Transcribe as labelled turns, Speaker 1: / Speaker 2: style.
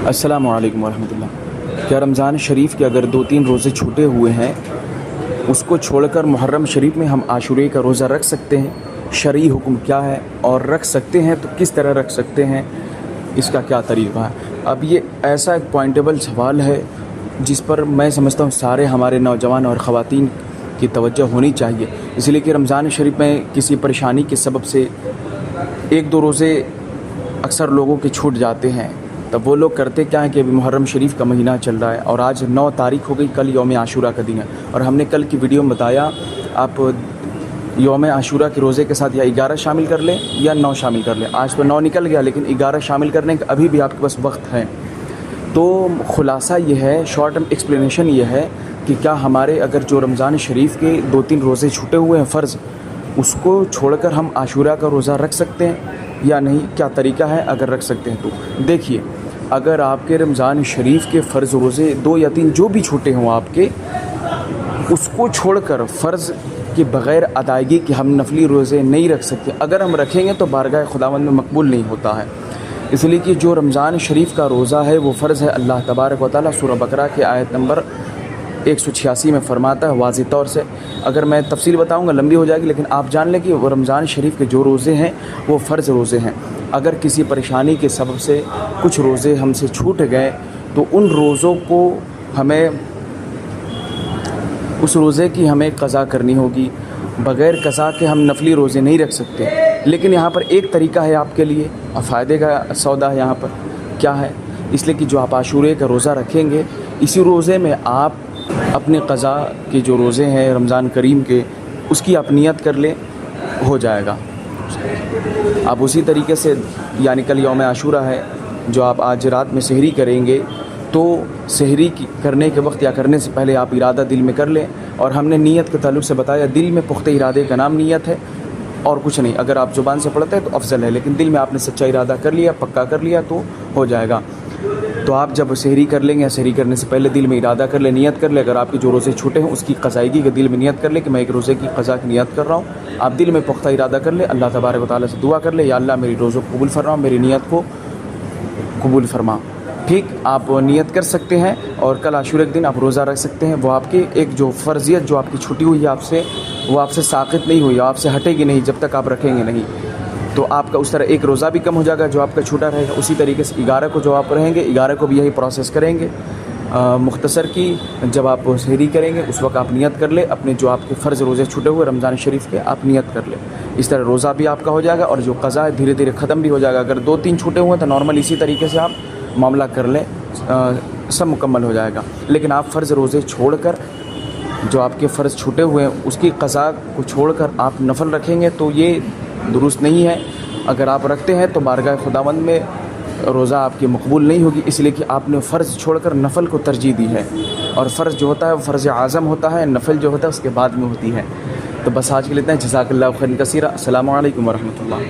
Speaker 1: अस्सलामु अलैकुम वरहमतुल्लाह। क्या रमज़ान शरीफ के अगर 2-3 रोज़े छूटे हुए हैं, उसको छोड़कर मुहर्रम शरीफ में हम आशूरे का रोज़ा रख सकते हैं? शरई हुक्म क्या है, और रख सकते हैं तो किस तरह रख सकते हैं, इसका क्या तरीक़ा है? अब ये ऐसा एक पॉइंटेबल सवाल है जिस पर मैं समझता हूँ सारे हमारे नौजवान और ख़वातीन की तवज्जो होनी चाहिए, इसलिए कि रमज़ान शरीफ में किसी परेशानी के सबब से 1-2 रोज़े अक्सर लोगों के छूट जाते हैं। तब वो लोग करते क्या हैं कि अभी मुहर्रम शरीफ का महीना चल रहा है और आज 9 तारीख़ हो गई, कल यौम आशूरा का दिन है, और हमने कल की वीडियो में बताया आप यौम आशूरा के रोज़े के साथ या 11 शामिल कर लें या 9 शामिल कर लें। आज तो 9 निकल गया, लेकिन 11 शामिल करने का अभी भी आपके पास वक्त है। तो ख़ुलासा ये है, शॉर्ट टर्म एक्सप्लेनेशन ये है कि क्या हमारे अगर जो रमज़ान शरीफ के 2-3 रोज़े छूटे हुए हैं फ़र्ज़, उसको छोड़कर हम आशूरा का रोज़ा रख सकते हैं या नहीं? क्या तरीक़ा है अगर रख सकते हैं तो? देखिए, अगर आपके रमज़ान शरीफ के फ़र्ज़ रोज़े 2 या 3 जो भी छूटे हों आपके, उसको छोड़कर फ़र्ज़ के बग़ैर अदायगी के हम नफली रोज़े नहीं रख सकते। अगर हम रखेंगे तो बारगाह खुदावंद में मकबूल नहीं होता है, इसलिए कि जो रमज़ान शरीफ का रोज़ा है वो फ़र्ज़ है। अल्लाह तबारक व तआला सूरह बकरा के आयत नंबर 186 में फ़रमाता है वाज़ेह तौर से। अगर मैं तफसील बताऊंगा लंबी हो जाएगी, लेकिन आप जान लें कि वो रमज़ान शरीफ के जो रोज़े हैं वो फ़र्ज़ रोज़े हैं। अगर किसी परेशानी के सबब से कुछ रोज़े हमसे छूट गए तो उन रोज़ों को हमें, उस रोज़े की हमें क़ज़ा करनी होगी। बग़ैर क़ज़ा के हम नफली रोज़े नहीं रख सकते। लेकिन यहाँ पर एक तरीक़ा है आपके लिए, फ़ायदे का सौदा है यहाँ पर। क्या है? इसलिए कि जो आप आशूरे का रोज़ा रखेंगे, इसी रोज़े में आप अपने क़ज़ा के जो रोज़े हैं रमज़ान करीम के, उसकी आप नियत कर लें, हो जाएगा। आप उसी तरीके से, यानी कल यौम आशूरा है, जो आप आज रात में सहरी करेंगे, तो सहरी करने के वक्त या करने से पहले आप इरादा दिल में कर लें। और हमने नीयत के ताल्लुक़ से बताया, दिल में पुख्ते इरादे का नाम नीयत है और कुछ नहीं। अगर आप ज़ुबान से पढ़ते हैं तो अफजल है, लेकिन दिल में आपने सच्चा इरादा कर लिया, पक्का कर लिया तो हो जाएगा। तो आप जब सहरी कर लेंगे या सहरी करने से पहले दिल में इरादा कर ले, नियत कर ले। अगर आपके जो रोज़े छूटे हैं उसकी क़ज़ायगी का दिल में नियत कर ले कि मैं एक रोज़े की क़ज़ा की नियत कर रहा हूँ। आप दिल में पुख्ता इरादा कर ले, अल्लाह तबारक व तआला से दुआ कर ले, या अल्लाह मेरी रोज़ों को कबूल फरमा, मेरी नियत को कबूल फरमा। ठीक, आप नियत कर सकते हैं और कल आशूरा के दिन आप रोज़ा रख सकते हैं। वो आपकी एक जो फ़र्ज़ियत जो आपकी छुट्टी हुई है आपसे, वो आपसे साक़ित नहीं हुई, आपसे हटेगी नहीं जब तक आप रखेंगे नहीं। तो आपका उस तरह एक रोज़ा भी कम हो जाएगा जो आपका छूटा रहेगा। उसी तरीके से 11 को जो आप रहेंगे, 11 को भी यही प्रोसेस करेंगे। मुख्तसर की जब आप सहरी करेंगे उस वक्त आप नियत कर ले, अपने जो आपके फ़र्ज़ रोज़े छूटे हुए रमज़ान शरीफ के, आप नियत कर ले। इस तरह रोज़ा भी आपका हो जाएगा और जो क़ज़ा है धीरे धीरे ख़त्म भी हो जाएगा। अगर 2-3 छूटे हुए हैं तो नॉर्मल इसी तरीके से आप मामला कर लें, सब मुकम्मल हो जाएगा। लेकिन आप फ़र्ज़ रोज़े छोड़कर, जो आपके फ़र्ज़ छूटे हुए हैं उसकी क़ज़ा को छोड़कर आप नफल रखेंगे तो ये दुरुस्त नहीं है। अगर आप रखते हैं तो बारगाह खुदावंद में रोज़ा आपकी मकबूल नहीं होगी, इसलिए कि आपने फ़र्ज़ छोड़कर नफल को तरजीह दी है। और फ़र्ज़ जो होता है वो फ़र्ज़ आज़म होता है, नफल जो होता है उसके बाद में होती है। तो बस आज के लिए इतना ही। जज़ाकल्लाहु खैरन कसीरा। अस्सलामु अलैकुम वरहमतुल्लाह।